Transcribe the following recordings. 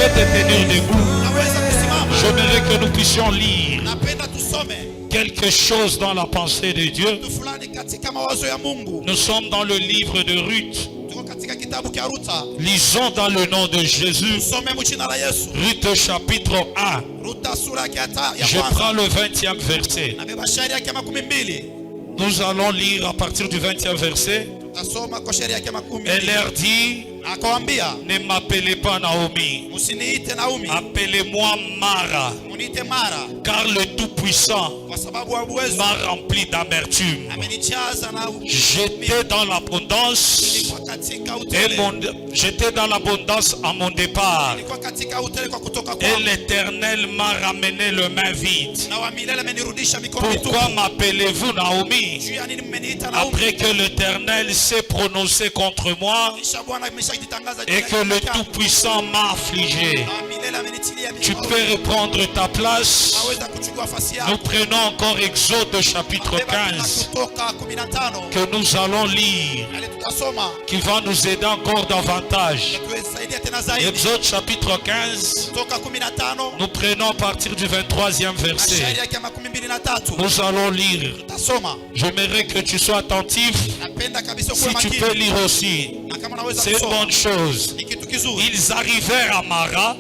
peux te tenir debout. J'aimerais que nous puissions lire quelque chose dans la pensée de Dieu. Nous sommes dans le livre de Ruth. Lisons dans le nom de Jésus. Ruth chapitre 1. Je prends le 20e verset. Nous allons lire à partir du 20e verset. Elle leur dit, ne m'appelez pas Naomi, appelez-moi Mara, car le Tout-Puissant m'a rempli d'amertume. J'étais dans l'abondance à mon départ, et l'Éternel m'a ramené le main vide. Pourquoi m'appelez-vous Naomi, après que l'Éternel s'est prononcé contre moi et que le Tout-Puissant m'a affligé? Tu peux reprendre ta place. Nous prenons encore Exode chapitre 15 que nous allons lire, qui va nous aider encore davantage. Exode chapitre 15, nous prenons à partir du 23e verset. Nous allons lire. J'aimerais que tu sois attentif. Si tu peux lire aussi, c'est une bonne chose. Ils arrivèrent à Mara,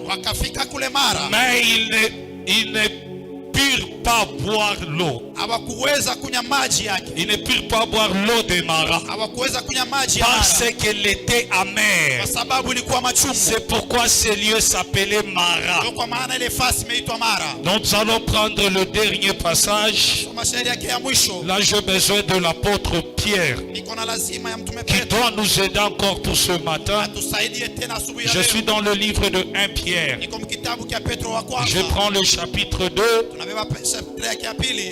mais ils ne purent pas boire l'eau. Ils ne purent pas boire l'eau de Mara parce qu'elle était amère. C'est pourquoi ce lieu s'appelait Mara. Donc nous allons prendre le dernier passage. Là j'ai besoin de l'apôtre Pierre qui doit nous aider encore pour ce matin. Je suis dans le livre de 1 Pierre. Je prends le chapitre 2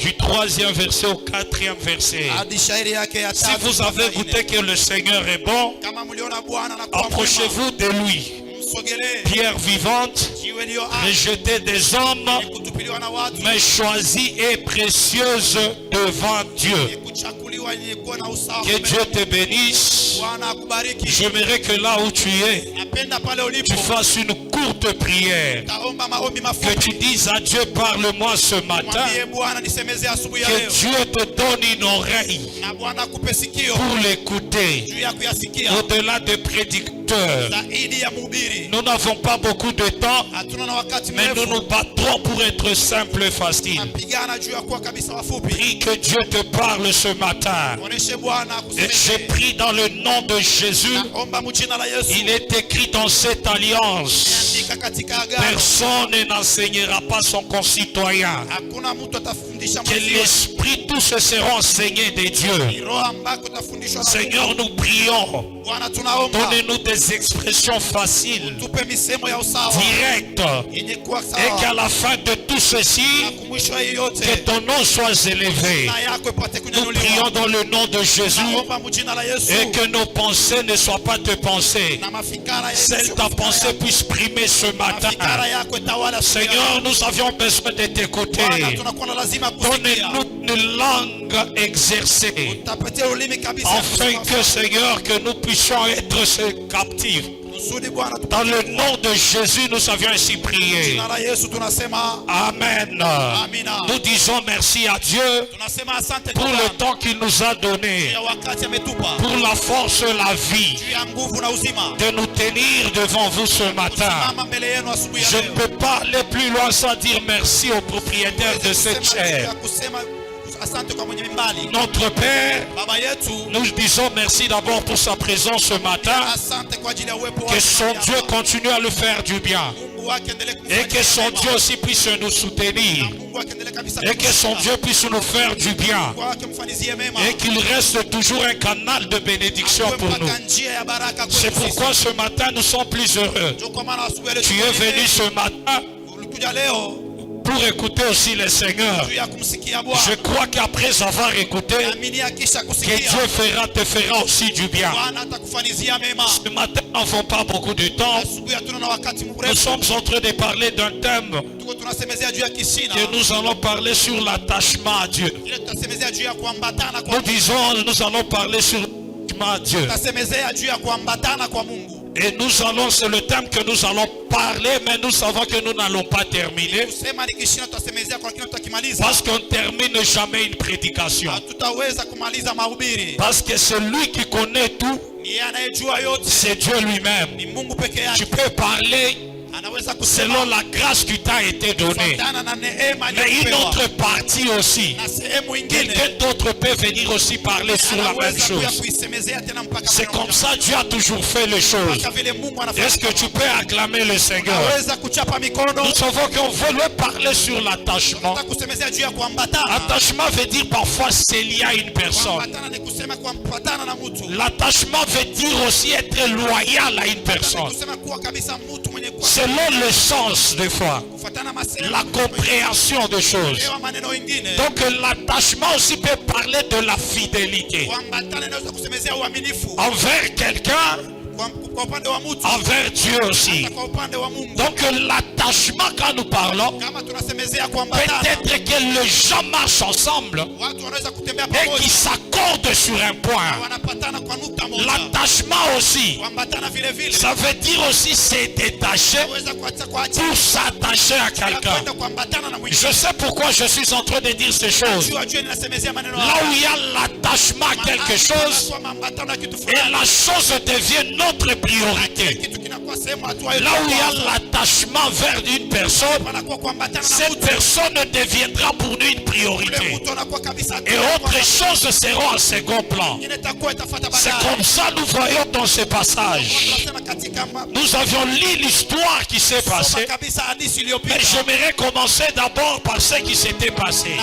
du 3e verset au 4e verset. Si vous avez goûté que le Seigneur est bon, approchez-vous de lui. Pierre vivante, rejetée des hommes, mais choisie et précieuse devant Dieu. Que Dieu te bénisse. J'aimerais que là où tu es, tu fasses une courte prière. Que tu dises à Dieu, parle-moi ce matin. Que Dieu te donne une oreille pour l'écouter. Au-delà des prédicteurs, nous n'avons pas beaucoup de temps, mais nous nous battrons pour être simple et facile. Prie que Dieu te parle ce matin. Et je prie dans le nom de Jésus. Il est écrit dans cette alliance: personne n'enseignera pas son concitoyen. Que l'esprit, tous seront enseignés de Dieu. Seigneur, nous prions. Donnez-nous des expressions faciles, directes, et qu'à la fin de tout ceci, que ton nom soit élevé. Nous prions dans le nom de Jésus, et que nos pensées ne soient pas tes pensées. Celle ta pensée puisse primer ce matin. Seigneur, nous avions besoin de t'écouter. Donne-nous une langue exercée, afin que, Seigneur, que nous puissions être captifs. Dans le nom de Jésus, nous avions ainsi prié. Amen. Nous disons merci à Dieu pour le temps qu'il nous a donné, pour la force et la vie de nous tenir devant vous ce matin. Je ne peux pas aller plus loin sans dire merci au propriétaire de cette chair. Notre Père, nous disons merci d'abord pour sa présence ce matin. Que son Dieu continue à le faire du bien. Et que son Dieu aussi puisse nous soutenir. Et que son Dieu puisse nous faire du bien. Et qu'il reste toujours un canal de bénédiction pour nous. C'est pourquoi ce matin nous sommes plus heureux. Tu es venu ce matin pour écouter aussi le Seigneur. Je crois qu'après avoir écouté, que Dieu te fera aussi du bien. Ce matin, nous n'avons pas beaucoup de temps. Nous sommes en train de parler d'un thème que nous allons parler sur l'attachement à Dieu. Nous disons, nous allons parler sur l'attachement à Dieu. Et nous allons, c'est le thème que nous allons parler, mais nous savons que nous n'allons pas terminer. Parce qu'on ne termine jamais une prédication. Parce que celui qui connaît tout, c'est Dieu lui-même. Tu peux parler selon la grâce qui t'a été donnée. Mais une autre partie aussi, quelqu'un d'autre peut venir aussi parler sur la même chose. C'est comme ça Dieu a toujours fait les choses. Est-ce que tu peux acclamer le Seigneur? Nous savons qu'on veut parler sur l'attachement. Attachement veut dire parfois c'est lié à une personne. L'attachement veut dire aussi être loyal à une personne. Selon le sens des fois, la compréhension des choses. Donc l'attachement aussi peut parler de la fidélité envers quelqu'un, envers Dieu aussi. Donc l'attachement, quand nous parlons, peut-être que les gens marchent ensemble et qu'ils s'accordent sur un point. L'attachement aussi, ça veut dire aussi se détacher pour s'attacher à quelqu'un. Je sais pourquoi je suis en train de dire ces choses. Là où il y a l'attachement à quelque chose, et la chose devient notre priorité. Là où il y a l'attachement vers une personne, cette personne deviendra pour nous une priorité. Et autres choses seront en second plan. C'est comme ça que nous voyons dans ce passage. Nous avions lu l'histoire qui s'est passée. Mais j'aimerais commencer d'abord par ce qui s'était passé.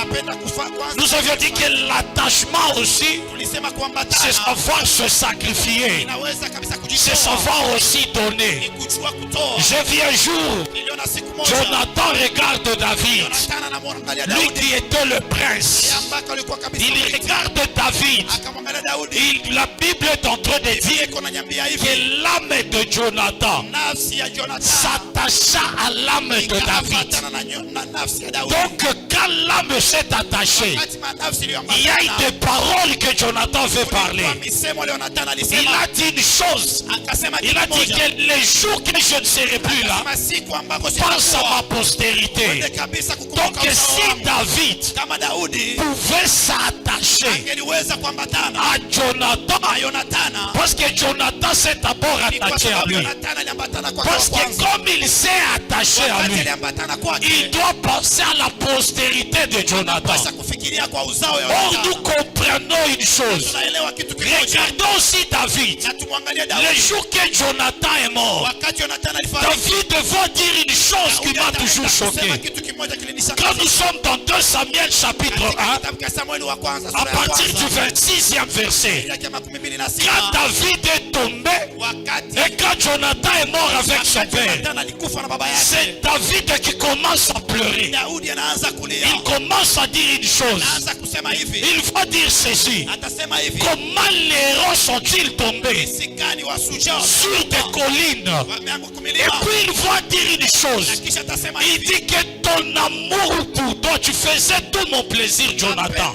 Nous avions dit que l'attachement aussi, c'est savoir se sacrifier. C'est savoir aussi donner. Je vis un jour, Jonathan regarde David, lui qui était le prince. Il regarde David. La Bible est en train de dire que l'âme de Jonathan s'attacha à l'âme de David. Donc quand l'âme s'est attachée, il y a eu des paroles que Jonathan veut parler. Il a dit une chose. Il a dit que les jours que je ne serai plus là, pense à ma postérité. Donc si David pouvait s'attacher à Jonathan, parce que Jonathan s'est d'abord attaché à lui, parce que comme il s'est attaché à lui, il doit penser à la postérité de Jonathan. Or nous comprenons une chose. Regardons aussi David. Le jour que Jonathan est mort, David va dire une chose qui m'a toujours choqué. Quand nous sommes dans 2 Samuel chapitre 1, à partir du 26e verset, quand David est tombé et quand Jonathan est mort avec son père, c'est David qui commence à pleurer. Il commence à dire une chose. Il va dire ceci. Comment les héros sont-ils tombés sur des collines? Et puis il va dire une chose. Il dit que ton amour pour toi, tu faisais tout mon plaisir, Jonathan.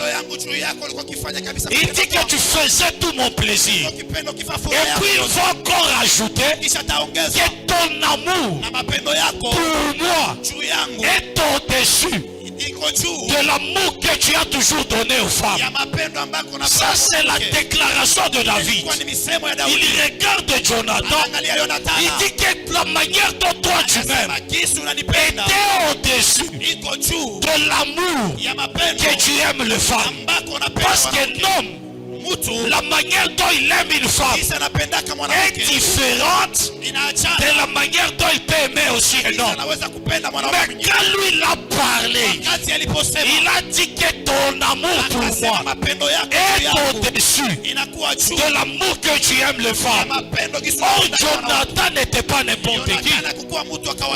Il dit que tu faisais tout mon plaisir. Et puis il va encore ajouter que ton amour pour moi est au-dessus de l'amour que tu as toujours donné aux femmes. Ça c'est la déclaration de David. Il regarde Jonathan. Il dit que la manière dont toi tu m'aimes était au-dessus de l'amour que tu aimes les femmes. Parce que non, la manière dont il aime une femme est différente de la manière dont il peut aimer aussi un homme. Mais quand lui il a parlé, il a dit que ton amour pour moi est au-dessus de l'amour que tu aimes les femmes. Or Jonathan n'était pas n'importe qui.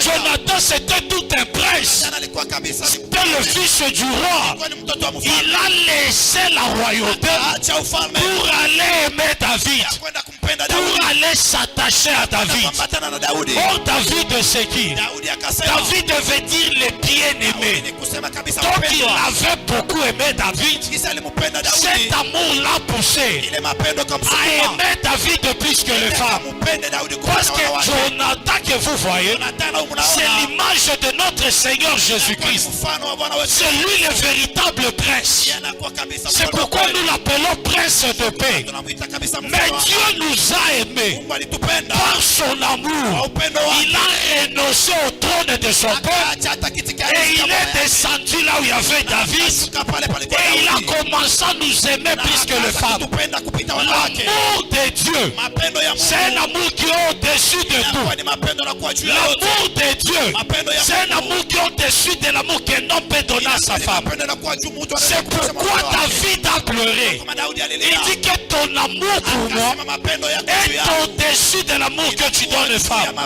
Jonathan c'était tout un prince. C'était le fils du roi. Il a laissé la royauté pour aller aimer David, pour aller s'attacher à David. David. Or David c'est qui? David veut dire les bien-aimés. Donc il avait beaucoup aimé David. Cet amour l'a poussé à aimer David plus que les femmes. Parce que Jonathan que vous voyez, c'est l'image de notre Seigneur Jésus-Christ. C'est lui le véritable prince. C'est pourquoi nous l'appelons prince de paix. Mais Dieu nous a aimés par son amour. Il a renoncé au trône de son père et il est descendu là où il y avait David et il a commencé à nous aimer plus que les femmes. L'amour de Dieu, c'est un amour qui est au-dessus de tout. L'amour de Dieu, c'est un amour qui est au-dessus de l'amour qu'un homme peut donner à sa femme. C'est pourquoi David a pleuré. Il dit que ton amour pour moi est au-dessus de l'amour que tu donnes aux femmes.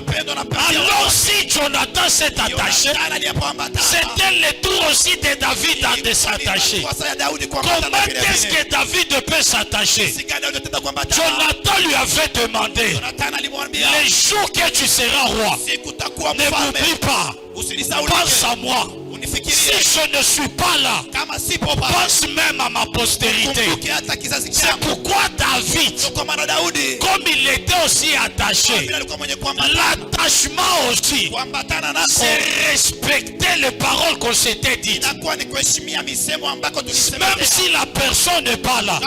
Alors si Jonathan s'est attaché, c'était le tour aussi de David de s'attacher. Comment est-ce que David peut s'attacher? Jonathan lui avait demandé, les jours que tu seras roi, ne m'oublie pas, pense à moi. Si je ne suis pas là, pense même à ma postérité. C'est pourquoi David, comme il était aussi attaché, l'attachement aussi, c'est respecter les paroles qu'on s'était dites. Même si la personne n'est pas là,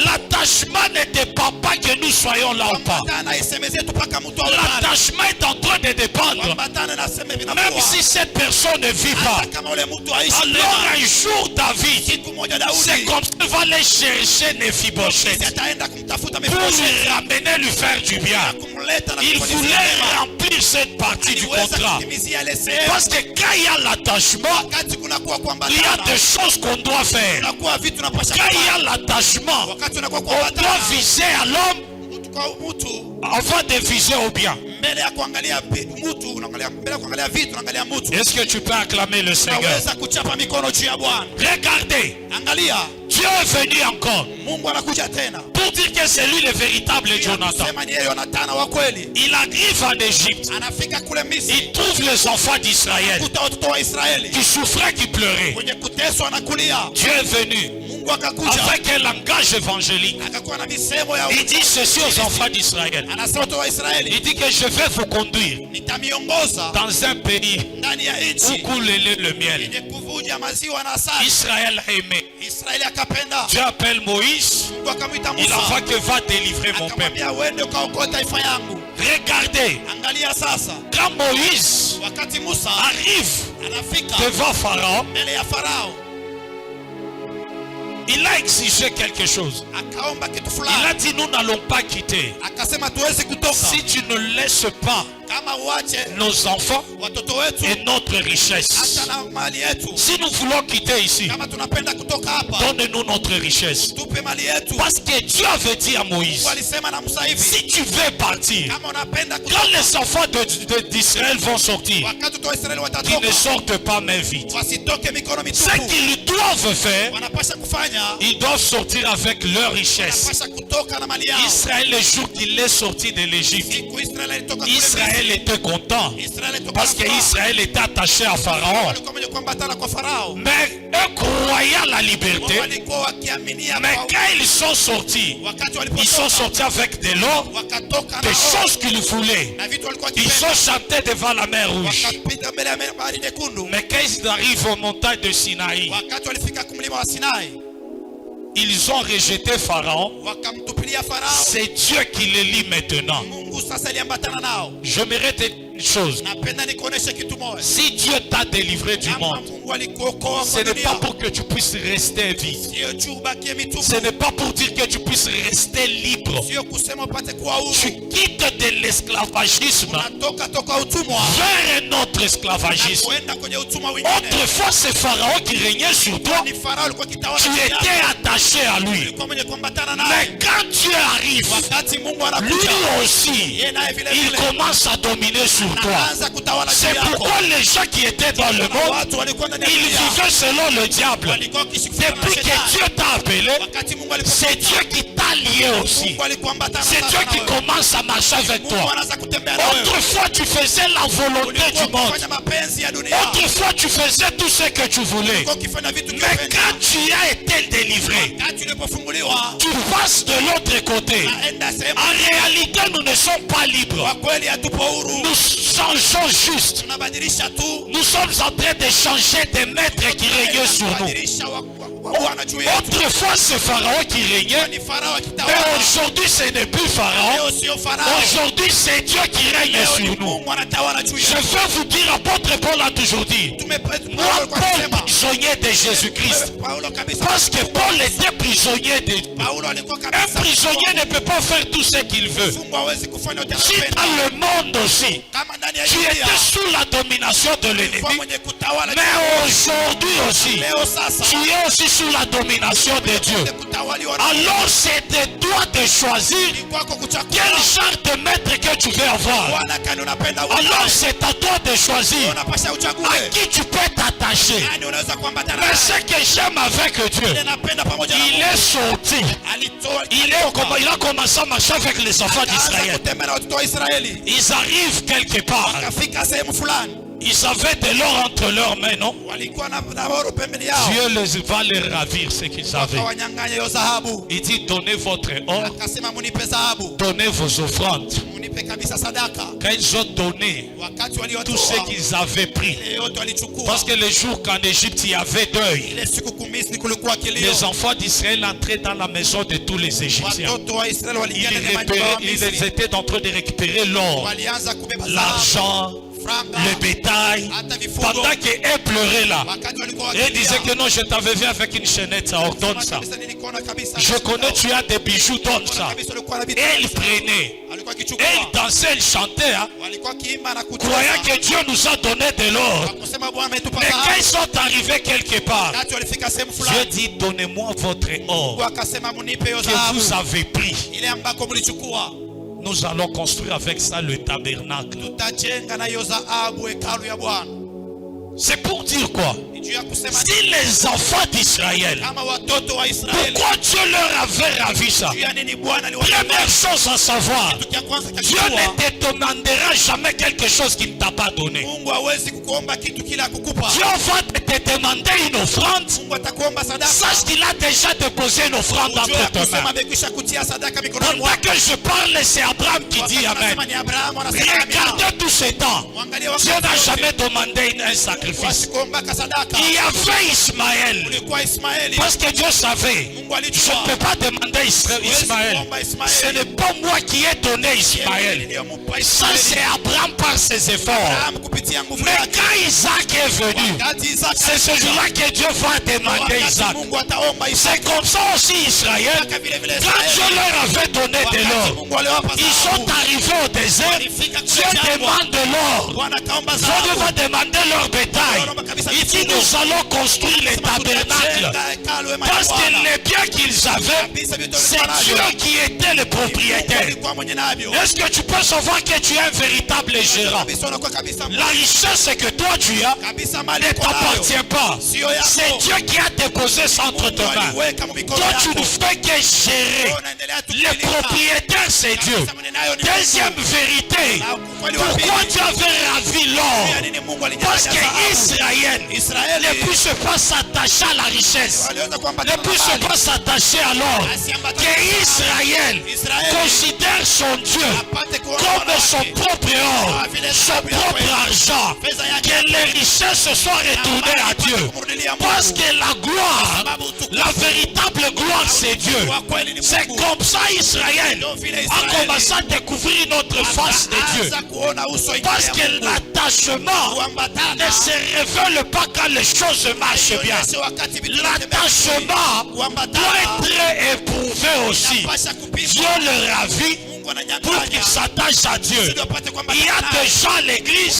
l'attachement ne dépend pas que nous soyons là ou pas. L'attachement est en train de dépendre. Même si cette personne ne vit pas. Alors un jour David, c'est comme ça qu'il va aller chercher Mephibosheth pour lui ramener, lui faire du bien. Il voulait remplir cette partie du contrat. Parce que quand il y a l'attachement, il y a des choses qu'on doit faire. Quand il y a l'attachement, on doit viser à l'homme avant de viser au bien. Est-ce que tu peux acclamer le Seigneur? Regardez, Dieu est venu encore pour dire que c'est lui le véritable Jonathan. Il arrive en Égypte, il trouve les enfants d'Israël qui souffraient, qui pleuraient. Dieu est venu avec un langage évangélique. Il dit ceci aux enfants d'Israël. Il dit que je vais vous conduire dans un pays où coule le miel. Israël a aimé. Dieu appelle Moïse. Il envoie que va délivrer mon peuple. Regardez, quand Moïse arrive devant Pharaon, il a exigé quelque chose. Il a dit nous n'allons pas quitter si tu ne laisses pas nos enfants et notre richesse. Si nous voulons quitter ici, donne-nous notre richesse. Parce que Dieu avait dit à Moïse, si tu veux partir, quand les enfants d'Israël vont sortir, qu'ils ne sortent pas main vide. Ce qu'ils doivent faire, ils doivent sortir avec leur richesse. Israël, le jour qu'il est sorti de l'Égypte, Israël était content parce qu'Israël était attaché à Pharaon. Mais eux croyaient à la liberté. Mais quand ils sont sortis avec de l'or, des choses qu'ils voulaient. Ils ont chanté devant la mer Rouge. Mais quand ils arrivent aux montagnes de Sinaï, ils ont rejeté Pharaon. C'est Dieu qui les lit maintenant. J'aimerais te dire une chose. Si Dieu t'a délivré du monde, ce n'est pas pour que tu puisses rester vide. Ce n'est pas pour dire que tu puisses rester libre. Tu quittes de l'esclavagisme vers un autre esclavagisme. Autrefois, c'est Pharaon qui régnait sur toi. Tu étais attaché à lui. Mais quand Dieu arrive, lui aussi, il commence à dominer sur sur toi. C'est pourquoi les gens qui étaient dans le monde, ils vivaient selon le diable. Depuis que Dieu t'a appelé, c'est Dieu qui t'a lié aussi. C'est Dieu qui commence à marcher avec toi. Autrefois, tu faisais la volonté du monde. Autrefois, tu faisais tout ce que tu voulais. Mais quand tu as été délivré, tu passes de l'autre côté. En réalité, nous ne sommes pas libres. Nous changeons juste. Nous sommes en train de changer de maître qui règne sur nous. Autrefois, c'est Pharaon qui régnait, mais aujourd'hui, ce n'est plus Pharaon. Aujourd'hui, c'est Dieu qui règne sur nous. Je veux vous dire, apôtre Paul a toujours dit, moi, Paul, prisonnier de Jésus-Christ, parce que Paul était prisonnier de Dieu. Un prisonnier ne peut pas faire tout ce qu'il veut. Si dans le monde aussi, tu étais sous la domination de l'ennemi, mais aujourd'hui aussi, tu es aussi sous la domination de Dieu. Alors c'est de toi de choisir quel genre de maître que tu veux avoir. Alors c'est à toi de choisir à qui tu peux t'attacher. Mais ce que j'aime avec Dieu, il est sorti. Il a commencé à marcher avec les enfants d'Israël. Ils arrivent quelque part. Ils avaient de l'or entre leurs mains, non? Dieu va les ravir ce qu'ils avaient. Il dit, donnez votre or, donnez vos offrandes. Quand ils ont donné tout ce qu'ils avaient pris, parce que le jour qu'en Égypte il y avait deuil, les enfants d'Israël entraient dans la maison de tous les Égyptiens. Ils étaient en train de récupérer l'or, l'argent, le bétail, pendant qu'elle pleurait là. Et elle disait que non, je t'avais vu avec une chaînette, ça ordonne ça. Je connais, tu as des bijoux, donne ça. Et elle prenait. Et il dansait, il chantait, hein, croyant que Dieu nous a donné de l'or. Mais quand ils sont arrivés quelque part, Dieu dit, donnez-moi votre or que vous avez pris. Nous allons construire avec ça le tabernacle. C'est pour dire quoi? Si les enfants d'Israël, pourquoi Dieu leur avait ravi ça? Première chose à savoir, Dieu ne te demandera jamais quelque chose qu'il ne t'a pas donné. Dieu va te demander une offrande. Sache qu'il a déjà déposé une offrande entre tes mains. Pendant que je parle, c'est Abraham qui dit Amen. Regardez tout ce temps. Dieu n'a jamais demandé un sacrifice. Il y avait Ismaël. Parce que Dieu savait, je ne peux pas demander Ismaël. Ce n'est pas moi qui ai donné Ismaël. Ça c'est Abraham par ses efforts. Mais quand Isaac est venu, c'est ce jour-là que Dieu va demander Isaac. C'est comme ça aussi Israël. Quand Dieu leur avait donné de l'or, ils sont arrivés au désert. Dieu demande de l'or. Dieu va demander leur bétail. Il dit nous allons construire les tabernacles. Parce que les biens qu'ils avaient, c'est Dieu qui était le propriétaire. Est-ce que tu peux savoir que tu es un véritable gérant? La richesse que toi tu as ne t'appartient pas. C'est Dieu qui a déposé ça entre tes mains. Toi tu ne fais que gérer. Le propriétaire c'est Dieu. Deuxième vérité, pourquoi Dieu avait ravi l'or? Parce que Israël ne puisse pas s'attacher à la richesse, ne puisse pas s'attacher à l'or. Que Israël considère son Dieu comme son propre or, son propre argent. Que les richesses soient retournées à Dieu. Parce que la gloire, la véritable gloire c'est Dieu. C'est comme ça Israël a commencé à découvrir notre face de Dieu. Parce que l'attachement ne se révèle pas quand les choses marchent bien. L'attachement doit être éprouvé aussi. Dieu le ravit pour qu'il s'attache à Dieu. Il y a des gens à l'église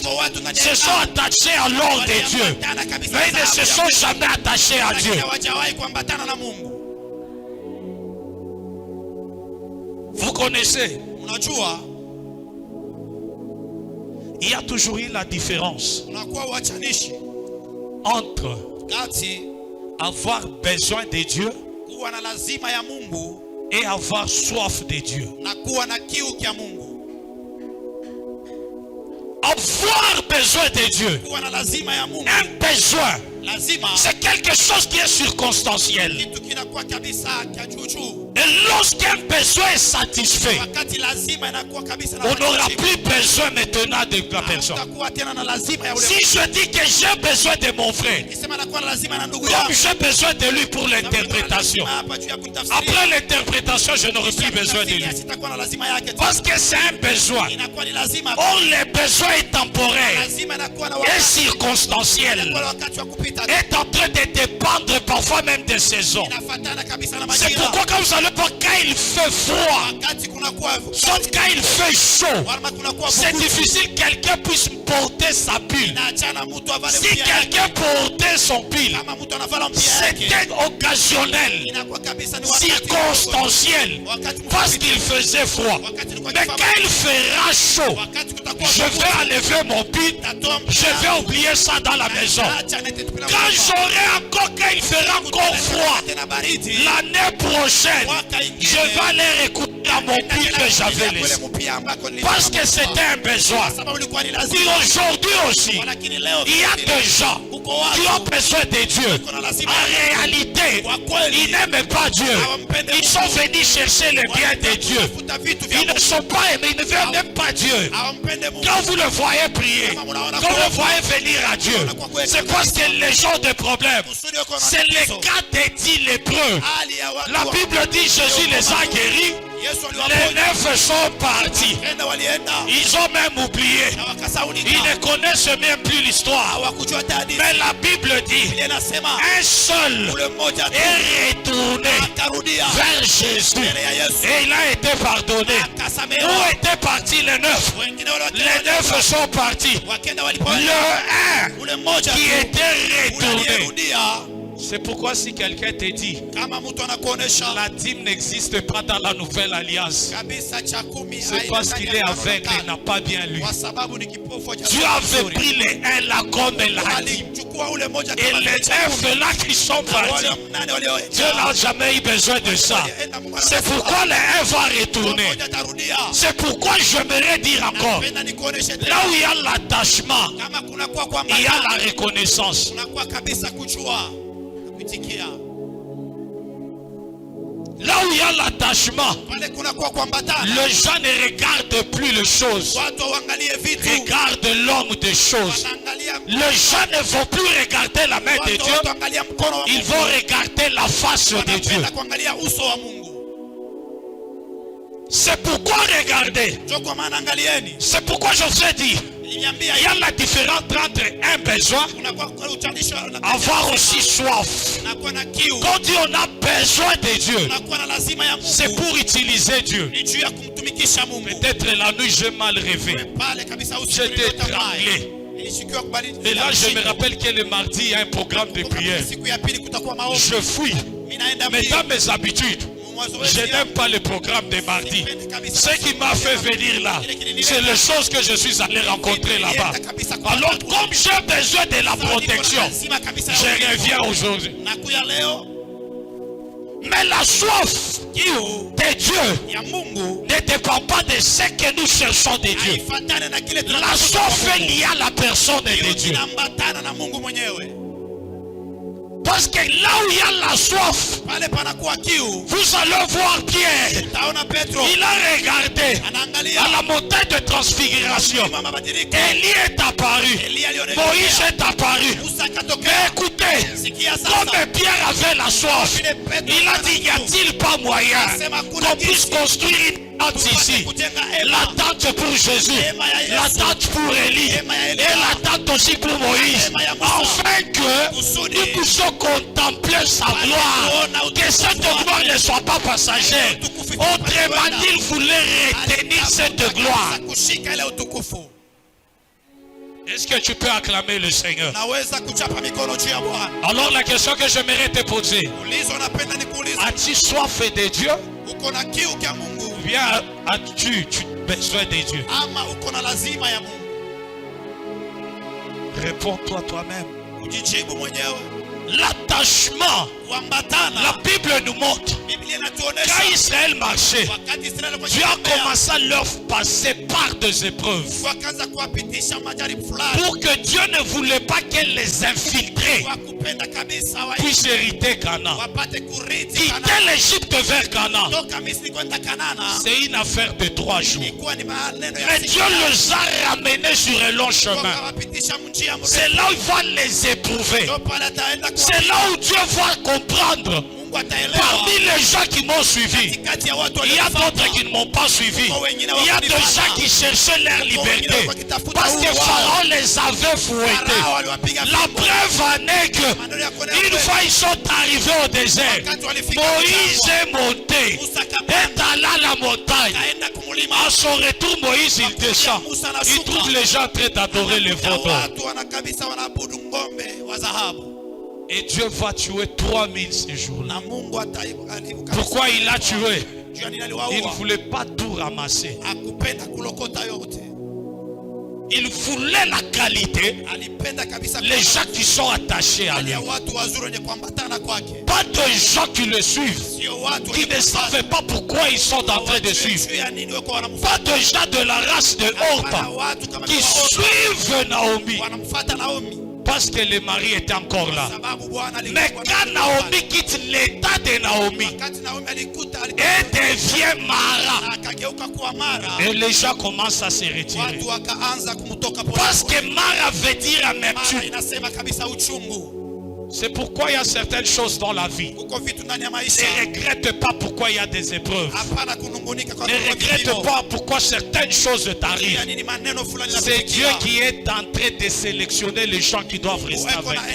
qui se sont attachés à l'or de Dieu, mais ils ne se sont jamais attachés à Dieu. Vous connaissez Il y a toujours eu la différence entre avoir besoin de Dieu et avoir soif de Dieu. Avoir besoin de Dieu, un besoin, c'est quelque chose qui est circonstanciel. Et lorsqu'un besoin est satisfait, on n'aura plus besoin maintenant de la personne. Si je dis que j'ai besoin de mon frère, comme j'ai besoin de lui pour l'interprétation, après l'interprétation, je n'aurai plus besoin de lui. Parce que c'est un besoin. Or, le besoin est temporaire et circonstanciel. Est en train de dépendre parfois même des saisons. C'est pourquoi quand vous allez voir, quand il fait froid, sauf quand il fait chaud, c'est difficile que quelqu'un puisse porter sa pile. Si quelqu'un portait son pile, c'était occasionnel, circonstanciel, parce qu'il faisait froid. Mais quand il fera chaud, je vais enlever mon pile, je vais oublier ça dans la maison. Quand j'aurai encore, quand il fera encore froid, l'année prochaine, je vais aller écouter à mon pile que j'avais laissé. Parce que c'était un besoin. Et aujourd'hui aussi, il y a des gens qui ont besoin de Dieu. En réalité, ils n'aiment pas Dieu. Ils sont venus chercher le bien de Dieu. Ils ne sont pas aimés, ils ne veulent même pas Dieu. Quand vous le voyez prier, quand vous le voyez venir à Dieu, c'est parce que les gens de problème, c'est le cas des 10 lépreux. La Bible dit Jésus les a guéris. Les 9 sont partis. Ils ont même oublié. Ils ne connaissent même plus l'histoire. Mais la Bible dit un seul est retourné vers Jésus et il a été pardonné. Où étaient partis les 9? Les 9 sont partis. Le 1 qui était retourné. C'est pourquoi si quelqu'un te dit la dîme n'existe pas dans la nouvelle alliance, c'est parce qu'il est aveugle et n'a pas bien lu. Dieu avait pris les 1 là comme la dîme. Et les 9 là qui sont partis, Dieu n'a jamais eu besoin de ça. C'est pourquoi les 1 va retourner. C'est pourquoi j'aimerais dire encore, là où il y a l'attachement, il y a la reconnaissance. Là où il y a l'attachement, les gens ne regardent plus les choses, regardent l'homme des choses. Les gens ne vont plus regarder la main de Dieu, ils vont regarder la face de Dieu. C'est pourquoi regarder. C'est pourquoi je vous ai dit, il y a la différence entre un besoin, avoir aussi soif. Quand Dieu on a besoin de Dieu, c'est pour utiliser Dieu. Peut-être la nuit j'ai mal rêvé, j'étais étranglé. Et là je me rappelle que le mardi il y a un programme de prière. Je fuis, mais dans mes habitudes, je n'aime pas le programme de mardi. Ce qui m'a fait venir là, c'est les choses que je suis allé rencontrer là-bas. Alors comme j'ai besoin de la protection, je reviens aujourd'hui. Mais la soif de Dieu ne dépend pas de ce que nous cherchons de Dieu. La soif est liée à la personne de Dieu. Parce que là où il y a la soif, vous allez voir Pierre. Il a regardé à la montagne de transfiguration. Élie est apparu. Moïse est apparu. Mais écoutez, comme Pierre avait la soif, il a dit, n'y a-t-il pas moyen qu'on puisse construire une tente ici? La tente pour Jésus, la tente pour Élie et la tente aussi pour Moïse. Afin que nous puissions contempler sa gloire, que cette gloire ne soit pas passagère. Autrement dit, il voulait retenir cette gloire. Est-ce que tu peux acclamer le Seigneur? Alors la question que j'aimerais te poser, as-tu soif de Dieu? Ou bien as-tu besoin de Dieu? Réponds-toi toi-même. L'attachement, la Bible nous montre, quand Israël marchait, Dieu a commencé à leur passer par des épreuves. Pour que Dieu ne voulait pas qu'elle les infiltrés puissent hériter Canaan. Quitter l'Égypte vers Canaan, c'est une affaire de 3 jours. Mais Dieu les a ramenés sur un long chemin. C'est là où il va les éprouver. C'est là où Dieu va comprendre. Parmi les gens qui m'ont suivi, il y a d'autres qui ne m'ont pas suivi. Il y a des gens qui cherchaient leur liberté parce que Pharaon les avait fouettés. La preuve en est que une fois ils sont arrivés au désert, Moïse est monté, est allé à la montagne. À son retour, Moïse il descend. Il trouve les gens en train d'adorer les veaux. Et Dieu va tuer 3000 ces jours-là. Pourquoi il a tué? Il ne voulait pas tout ramasser. Il voulait la qualité. Les gens qui sont attachés à lui. Pas de gens qui le suivent, qui ne savent pas pourquoi ils sont en train de suivre. Pas de gens de la race de Orpa qui suivent Naomi. Parce que le mari était encore là. Mais quand Naomi quitte l'état de Naomi et devient Mara, et les gens commencent à se retirer. Parce que Mara veut dire amertume. C'est pourquoi il y a certaines choses dans la vie. Ne regrette pas pourquoi il y a des épreuves. Ne regrette pas pourquoi certaines choses t'arrivent. C'est Dieu qui est en train de sélectionner les gens qui doivent rester avec toi.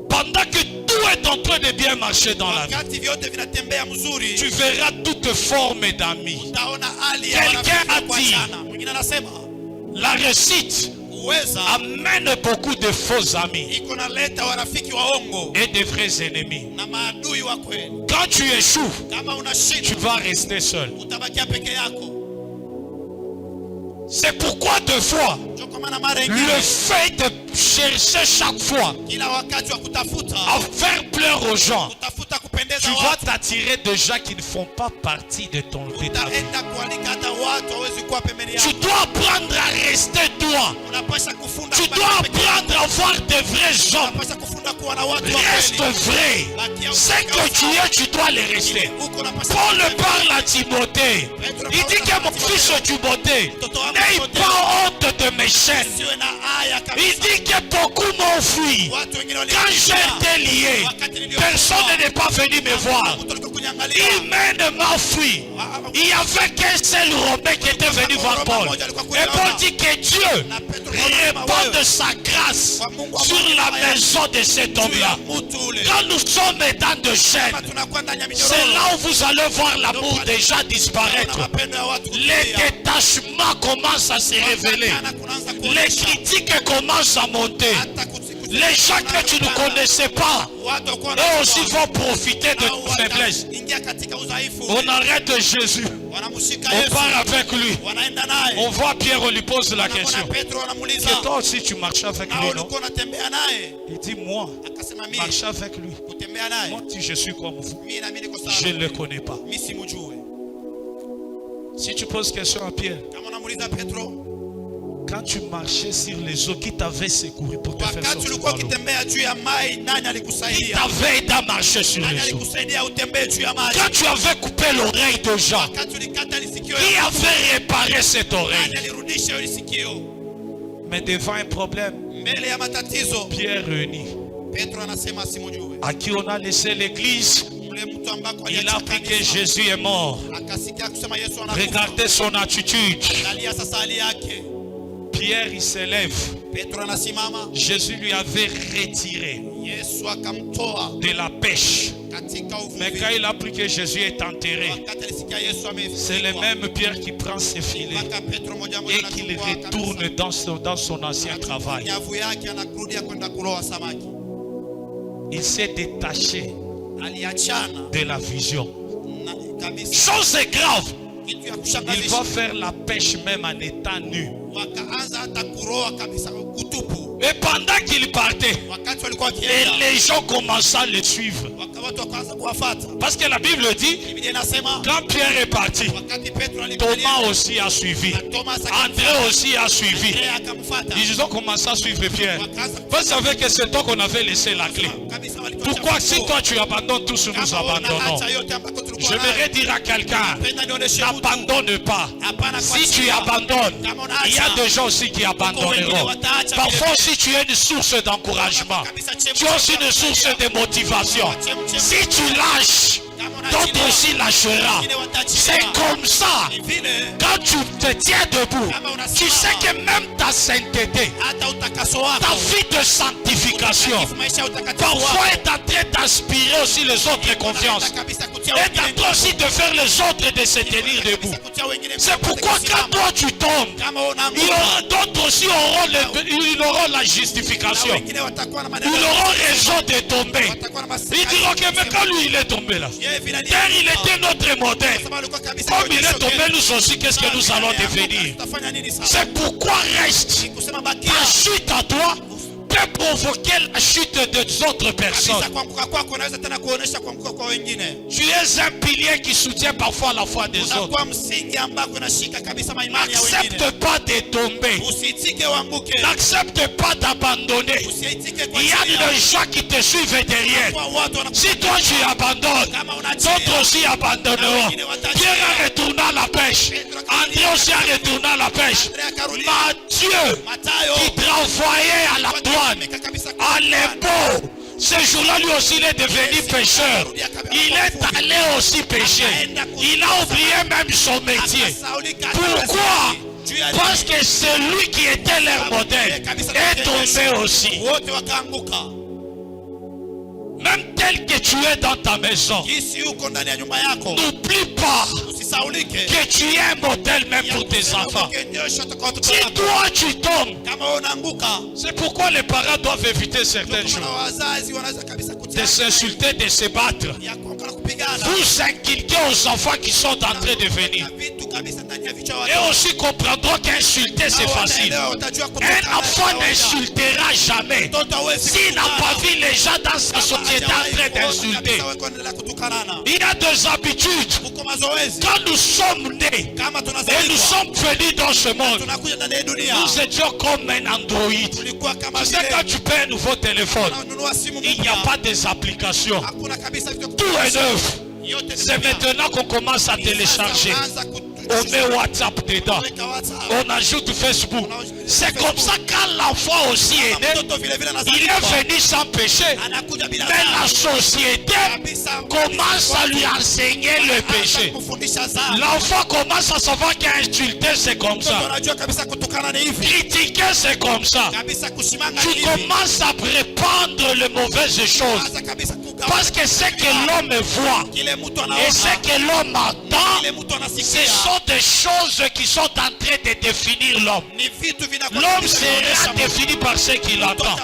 Pendant que tout est en train de bien marcher dans la vie, tu verras toute forme d'amis. Quelqu'un a dit, la réussite amène beaucoup de faux amis et de vrais ennemis. Quand tu échoues, tu vas rester seul. C'est pourquoi deux fois, le fait de chercher chaque fois à faire pleurer aux gens, tu vas t'attirer de gens qui ne font pas partie de ton vie. Tu dois apprendre à rester toi. Tu dois apprendre à voir des vrais gens. Reste vrai. C'est que tu es, tu dois le rester. Paul parle à Timothée. Il dit que mon fils Timothée, n'aie pas honte de mes chaînes. Il dit que beaucoup m'ont fui. Quand j'étais lié, personne n'est pas venu me voir. Il mène m'a fui. Il n'y avait qu'un seul Romain qui était venu voir Paul. Et Paul dit que Dieu répand de sa grâce sur la maison de cet homme-là. Quand nous sommes dans de chaînes, c'est là où vous allez voir l'amour déjà disparaître. Les détachements commencent à se révéler. Les critiques commencent à monter. Les gens que tu ne connaissais pas, eux aussi vont profiter de ton faiblesse. On arrête Jésus. On part avec lui. On voit Pierre, on lui pose la question. Que toi aussi tu marches avec lui, non? Il dit, moi, marche avec lui. Moi, si je suis comme vous, je ne le connais pas. Si tu poses question à Pierre, quand tu marchais sur les eaux, qui t'avait secouru pour te faire sortir par l'eau? Qui t'avait aidé à marcher sur les eaux? Quand tu avais coupé l'oreille de Jean, qui avait réparé cette oreille? Mais devant un problème, Pierre réunit, à qui on a laissé l'église. Il a appris que Jésus est mort. Regardez son attitude. Pierre, il s'élève. Jésus lui avait retiré de la pêche. Mais quand il a appris que Jésus est enterré, c'est le même Pierre qui prend ses filets et qui retourne dans son ancien travail. Il s'est détaché de la vision. Chose grave, il va faire la pêche même en étant nu. Et pendant qu'il partait, et les gens commençaient à le suivre. Parce que la Bible dit, quand Pierre est parti, Thomas aussi a suivi. André aussi a suivi. Ils ont commencé à suivre Pierre. Vous savez que c'est toi qu'on avait laissé la clé. Pourquoi si toi tu abandonnes, tous nous abandonnons? J'aimerais dire à quelqu'un, n'abandonne pas. Si tu abandonnes, il y a des gens aussi qui abandonneront. Parfois si tu es une source d'encouragement, tu es aussi une source de motivation. Si tu lâches, d'autres aussi lâchera. C'est comme ça. Quand tu te tiens debout, tu sais que même ta sainteté, ta vie de sanctification, parfois est en train d'inspirer aussi les autres confiance. Est en train aussi de faire les autres de se tenir debout. C'est pourquoi quand toi tu tombes, il y aura d'autres aussi ils auront la justification. Ils auront raison de tomber. Ils diront que mais quand lui il est tombé là, car il était notre modèle. Comme il est tombé, nous aussi, qu'est-ce que nous allons devenir? C'est pourquoi reste. Ta chute à toi peut provoquer la chute des autres personnes. Tu es un pilier qui soutient parfois la foi des autres. N'accepte pas de tomber. N'accepte pas d'abandonner. Il y a des gens qui te suivent derrière. Si toi tu abandonnes, d'autres aussi abandonneront. Pierre a retourné à la pêche. André aussi a retourné à la pêche. Matthieu qui travaillait à la douane, à l'impôt, ce jour-là lui aussi il est devenu pécheur. Il est allé aussi pécher. Il a oublié même son métier. Pourquoi? Parce que celui qui était leur modèle est tombé aussi. Même tel que tu es dans ta maison, n'oublie pas que tu es un modèle même pour tes enfants. Si toi tu tombes, c'est pourquoi les parents doivent éviter certaines choses. De s'insulter, de se battre. Vous inculquez aux enfants qui sont en train de venir. Et aussi comprendront qu'insulter c'est facile. Un enfant n'insultera jamais s'il n'a pas vu les gens dans sa société en train d'insulter. Il y a des habitudes. Quand nous sommes nés et nous sommes venus dans ce monde, nous étions comme un androïde. Tu sais, quand tu payes un nouveau téléphone, il n'y a pas des applications. Tout est neuf. C'est maintenant qu'on commence à télécharger. On met WhatsApp dedans. On ajoute Facebook. C'est comme ça quand l'enfant aussi est né. Il est venu sans péché. Mais la société commence à lui enseigner le péché. L'enfant commence à savoir qu'insulter c'est comme ça. Critiquer c'est comme ça. Tu commences à répandre les mauvaises choses. Parce que ce que l'homme voit et ce que l'homme entend, ce sont des choses qui sont en train de définir l'homme. L'homme sera défini par ce qu'il entend.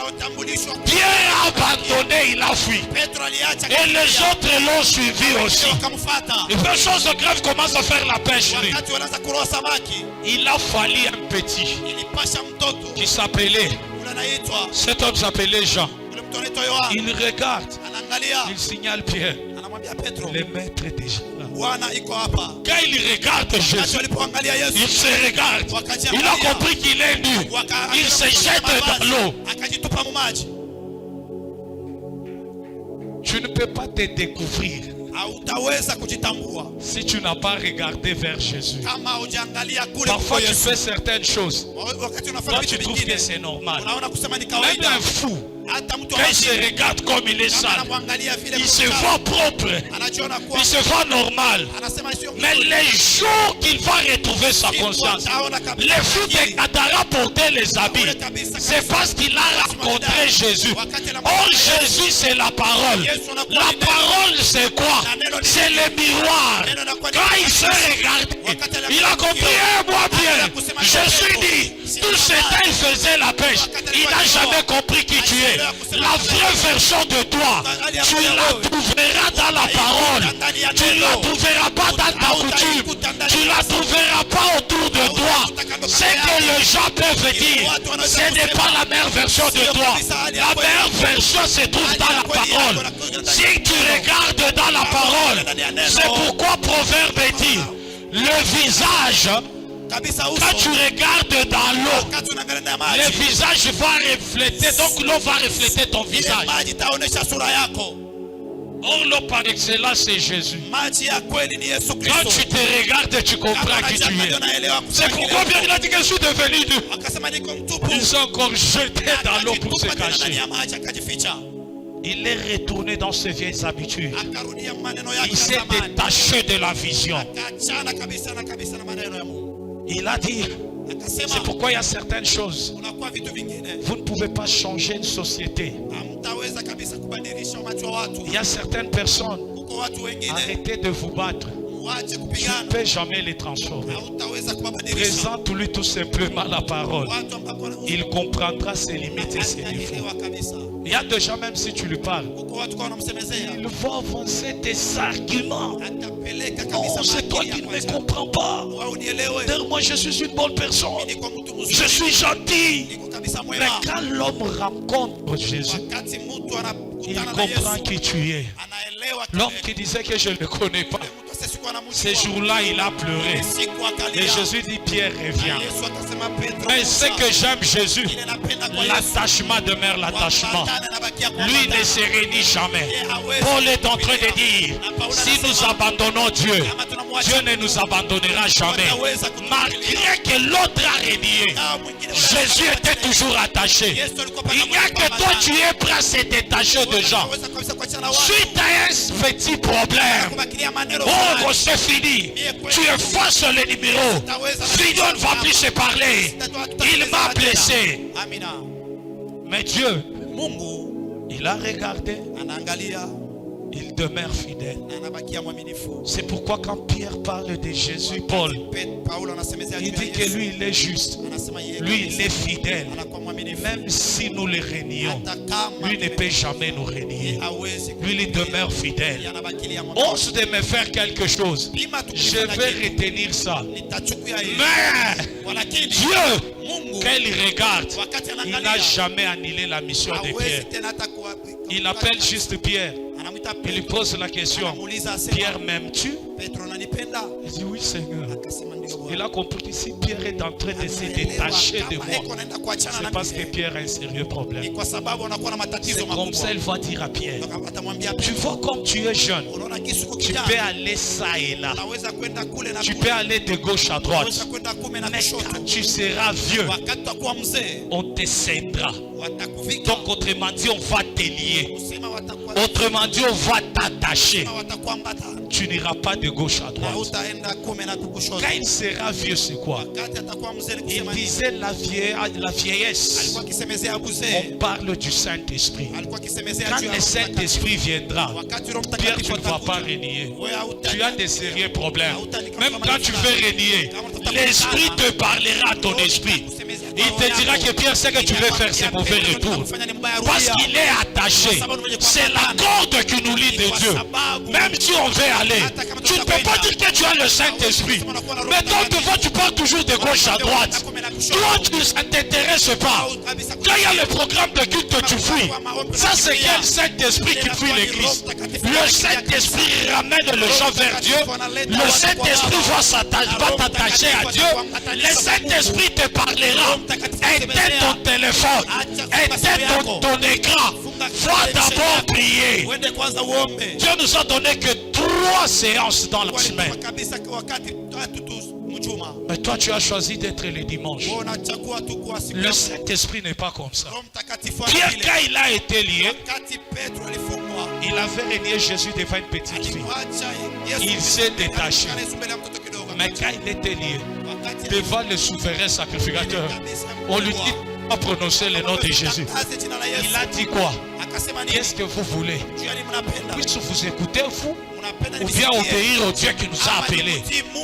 Pierre a abandonné, il a fui. Et les autres l'ont suivi aussi. Et les choses graves commencent à faire la pêche. Il a fallu un petit qui s'appelait, cet homme s'appelait Jean. Il regarde, il signale Pierre, le maître est déjà là. Quand il regarde Jésus, il se regarde, il a compris qu'il est nu, il se jette dans l'eau. Tu ne peux pas te découvrir si tu n'as pas regardé vers Jésus. Parfois tu fais certaines choses, toi tu trouves que c'est normal. Même un fou, quand il se regarde comme il est sale, il se voit propre, il se voit normal. Mais les jours qu'il va retrouver sa conscience, les filles de Gadara portaient les habits, c'est parce qu'il a rencontré Jésus. Or Jésus c'est la parole. La parole c'est quoi? C'est le miroir. Quand il se regarde, il a compris, moi bien, je suis dit, tout ce temps il faisait la pêche, il n'a jamais compris qui tu es. La vraie version de toi, tu la trouveras dans la parole. Tu ne la trouveras pas dans ta coutume. Tu ne la trouveras pas autour de toi. Ce que les gens veut dire, ce n'est pas la meilleure version de toi. La meilleure version se trouve dans la parole. Si tu regardes dans la parole, c'est pourquoi Proverbe dit, le visage, quand tu regardes dans l'eau, le visage va refléter, donc l'eau va refléter ton visage. Or, l'eau par excellence, c'est Jésus. Quand tu te regardes, tu comprends qui tu es. C'est pourquoi bien il a dit que je suis devenu nu. Ils sont encore jetés dans l'eau pour se cacher. Il est retourné dans ses vieilles habitudes. Il s'est détaché de la vision. Il a dit, c'est pourquoi il y a certaines choses. Vous ne pouvez pas changer une société. Il y a certaines personnes, arrêtez de vous battre. Tu ne peux jamais les transformer. Présente-lui tout simplement la parole. Il comprendra ses limites et ses défauts. Il y a des gens, même si tu lui parles, il va avancer des arguments. Oh, c'est toi qui ne me comprends pas. Moi, je suis une bonne personne. Je suis gentil. Mais quand l'homme rencontre Jésus, il comprend qui tu es. L'homme qui disait que je ne le connais pas, ce jour-là, il a pleuré. Et Jésus dit, Pierre, reviens. Mais c'est que j'aime Jésus. L'attachement demeure l'attachement. Lui ne se renie jamais. Paul est en train de dire, si nous abandonnons Dieu, Dieu ne nous abandonnera jamais. Malgré que l'autre a renié, Jésus était toujours attaché. Il n'y a que toi, tu es prêt à se détacher de gens. Suite à un petit problème, oh, c'est fini. Tu effaces le numéro. Fidon ne va plus se parler. Il m'a blessé. Mais Dieu, il a regardé. Il demeure fidèle. C'est pourquoi quand Pierre parle de Jésus, Paul, il dit que lui, il est juste. Lui, il est fidèle. Même si nous le rénions, lui ne peut jamais nous renier. Lui, il demeure fidèle. Ose de me faire quelque chose. Je vais retenir ça. Mais Dieu, quand il regarde, il n'a jamais annulé la mission de Pierre. Il appelle juste Pierre. Il lui pose la question, Pierre, m'aimes-tu? Il dit oui, Seigneur. Il a compris que si Pierre est en train de se détacher de moi, c'est parce que Pierre a un sérieux problème. C'est comme ça, il va dire à Pierre, tu vois comme tu es jeune, tu peux aller ça et là, tu peux aller de gauche à droite, mais quand tu seras vieux, on te cédera. Donc autrement dit, on va te lier. Autrement dit, on va t'attacher. Tu n'iras pas de gauche à droite. Quand il sera vieux, c'est quoi? Il disait la vieillesse. On parle du Saint-Esprit. Quand le Saint-Esprit viendra, Pierre, tu ne vas pas renier. Tu as des sérieux problèmes. Même quand tu veux renier, l'Esprit te parlera à ton esprit. Il te dira que Pierre, ce que tu veux faire, c'est mauvais retour. Parce qu'il est attaché. C'est la corde qui nous lie de Dieu. Même si on veut aller, tu ne peux pas dire que tu as le Saint-Esprit. Mais donc devant, tu pars toujours de gauche à droite. Toi, tu ne t'intéresses pas. Quand il y a le programme de culte que tu fuis, ça c'est quel Saint-Esprit qui fuit l'église? Le Saint-Esprit ramène les gens vers Dieu. Le Saint-Esprit va t'attacher à Dieu. Le Saint-Esprit te parlera. Éteins ton téléphone. Éteins ton écran. Va d'abord prier. Dieu nous a donné que 3 séances dans la semaine. Mais toi, tu as choisi d'être le dimanche. Le Saint-Esprit n'est pas comme ça. Pierre, quand il a été lié, il avait renié Jésus devant une petite fille. Il s'est détaché. Mais quand il était lié, devant le souverain sacrificateur, on lui dit pas prononcer le nom de Jésus. Il a dit quoi? Qu'est-ce que vous voulez? Puisse vous écouter, vous, ou bien obéir au Dieu qui nous a appelés.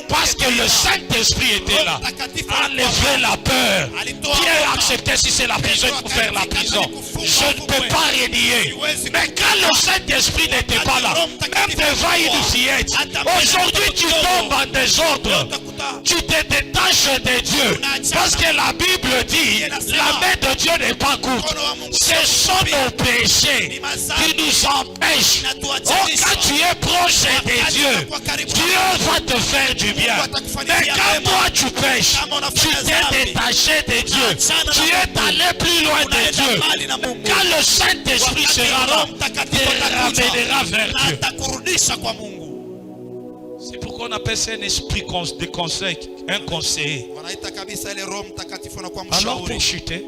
Parce que le Saint-Esprit était là. Enlevez la paix. peur. Pierre a accepté, si c'est la prison, il faut faire la prison. Je ne peux pas renier. Mais quand le Saint-Esprit n'était pas là, même devant une fillette, aujourd'hui tu tombes en désordre. Tu te détaches de Dieu. Parce que la Bible dit, la main de Dieu n'est pas courte. Ce sont nos péchés qui nous empêchent. Oh, quand tu es proche de Dieu, Dieu va te faire du bien. Mais quand toi tu pêches, tu t'es détaché de Dieu. Tu es allé plus loin de Dieu. Quand le Saint-Esprit sera là, te ramènera vers Dieu. C'est pourquoi on appelle ça un esprit de conseil, un conseiller. Alors pour chuter,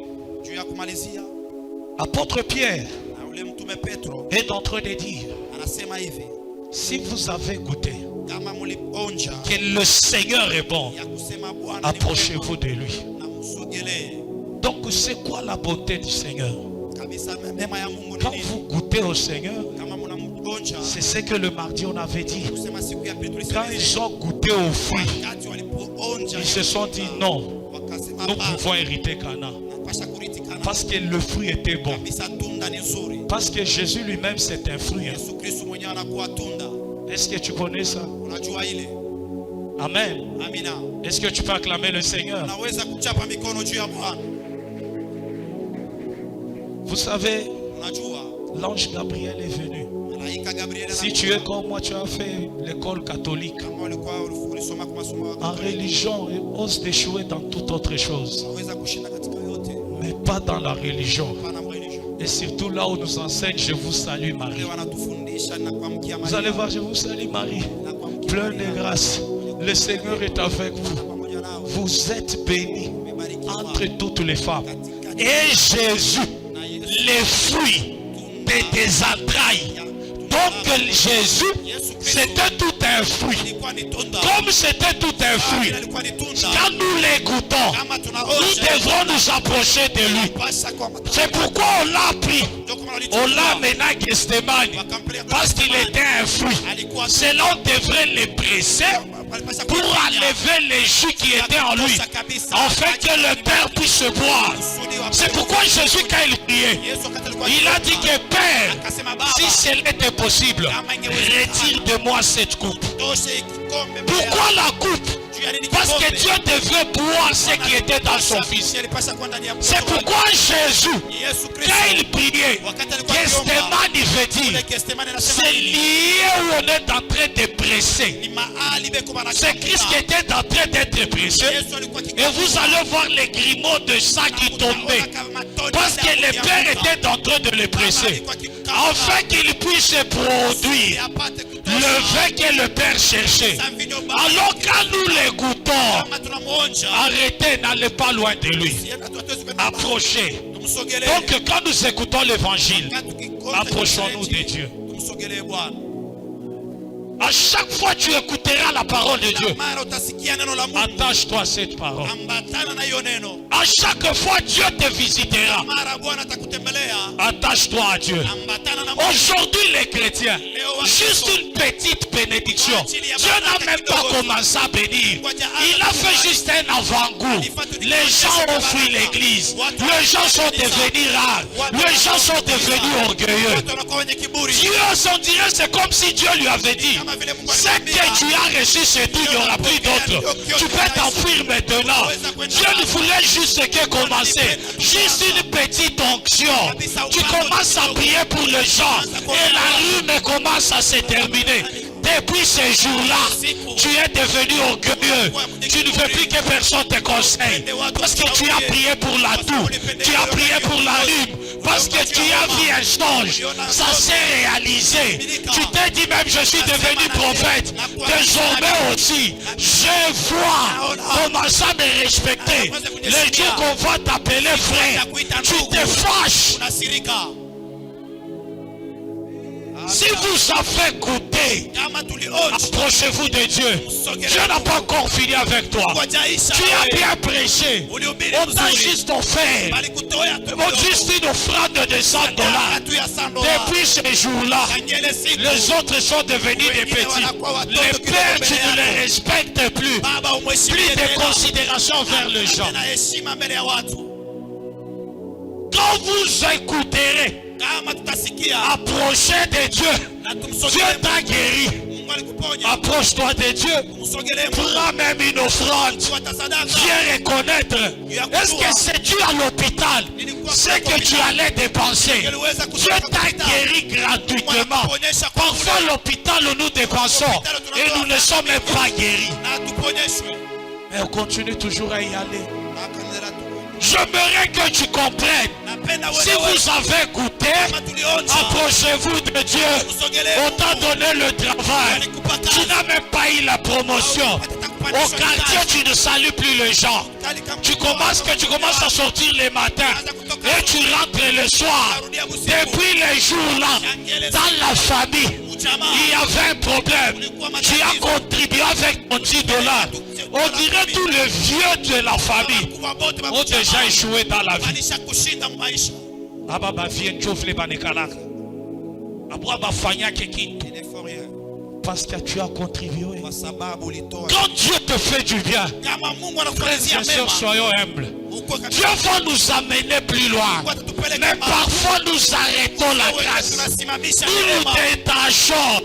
apôtre Pierre est en train de dire, si vous avez goûté que le Seigneur est bon, approchez-vous de lui. Donc c'est quoi la beauté du Seigneur? Quand vous goûtez au Seigneur, c'est ce que le mardi on avait dit. Quand ils ont goûté au fruit, ils se sont dit non, nous pouvons hériter Canaan. Parce que le fruit était bon. Parce que Jésus lui-même c'est un fruit. Est-ce que tu connais ça? Amen. Est-ce que tu peux acclamer le Seigneur? Vous savez, l'ange Gabriel est venu. Si tu es comme moi, tu as fait l'école catholique. En religion, on ose d'échouer dans toute autre chose. Mais pas dans la religion. Et surtout là où nous enseigne, je vous salue Marie. Vous allez voir, je vous salue Marie. Pleine de grâce. Le Seigneur est avec vous. Vous êtes bénie entre toutes les femmes. Et Jésus, les fruits de tes entrailles. Donc Jésus, c'était tout un fruit. Comme c'était tout un fruit, quand nous les goûtons, nous devrons nous approcher de lui. C'est pourquoi on l'a pris. On l'a amené à Gethsemane parce qu'il était un fruit. Cela on devrait les presser pour enlever les jus qui étaient en lui, afin que le Père puisse boire. C'est pourquoi Jésus, quand il priait, il a dit que Père, si cela était possible, retire de moi cette coupe. Pourquoi la coupe? Parce que Dieu devait boire ce qui était dans son Fils. C'est pourquoi Jésus, quand il priait, Gethsemane veut dire, c'est lié où on est en train de presser. C'est Christ qui était en train d'être pressé. Et vous allez voir les grumeaux de sang qui tombaient. Parce que le Père était en train de le presser. Afin qu'il puisse produire le vin que le Père cherchait. Alors quand nous les goûtons, arrêtez, n'allez pas loin de lui. Approchez. Donc quand nous écoutons l'évangile, approchons-nous de Dieu. À chaque fois tu écouteras la parole de Dieu, attache-toi à cette parole. À chaque fois Dieu te visitera, attache-toi à Dieu. Aujourd'hui les chrétiens, juste une petite bénédiction. Dieu n'a même pas commencé à bénir. Il a fait juste un avant-goût. Les gens ont fui l'église. Les gens sont devenus rares. Les gens sont devenus orgueilleux. Dieu, on dirait, c'est comme si Dieu lui avait dit, ce que tu as reçu, c'est tout, il n'y aura plus d'autres. Tu peux t'enfuir maintenant. Dieu ne voulait juste que commencer. Juste une petite onction. Tu commences à prier pour les gens. Et la rue commence à se terminer. Depuis ces jours-là, tu es devenu orgueilleux. Tu ne veux plus que personne te conseille. Parce que tu as prié pour la toux. Tu as prié pour la rhume. Parce que tu as vu un songe. Ça s'est réalisé. Tu t'es dit même, je suis devenu prophète. Désormais aussi, je vois. Commence à me respecter. Les jours qu'on va t'appeler frère, tu te fâches. Si vous avez goûté, approchez-vous de Dieu. Dieu n'a pas encore fini avec toi. Tu as bien prêché. On t'a juste offert. On juste une offrande de $100. Depuis ce jour-là, les autres sont devenus des petits. Les pères, tu ne les respectes plus. Plus de considération vers les gens. Quand vous écouterez, approchez de Dieu. Dieu t'a guéri. Approche-toi de Dieu. Prends même une offrande. Viens reconnaître. Est-ce que c'est dû à l'hôpital? C'est que tu allais dépenser. Dieu t'a guéri gratuitement. Parfois l'hôpital où nous dépensons et nous ne sommes même pas guéris. Mais on continue toujours à y aller. J'aimerais que tu comprennes. Si vous avez goûté, approchez-vous de Dieu. On t'a donné le travail. Tu n'as même pas eu la promotion. Au quartier, tu ne salues plus les gens. Tu commences à sortir les matins et tu rentres le soir. Depuis les jours-là, dans la famille, il y avait un problème. Tu as contribué avec ton $10. On dirait tous les vieux de la famille ont déjà échoué dans la vie. Parce que tu as contribué. Quand Dieu te fait du bien, frères et sœurs, soyons humbles. Dieu va nous amener plus loin. Mais parfois nous arrêtons la grâce. Nous nous détachons.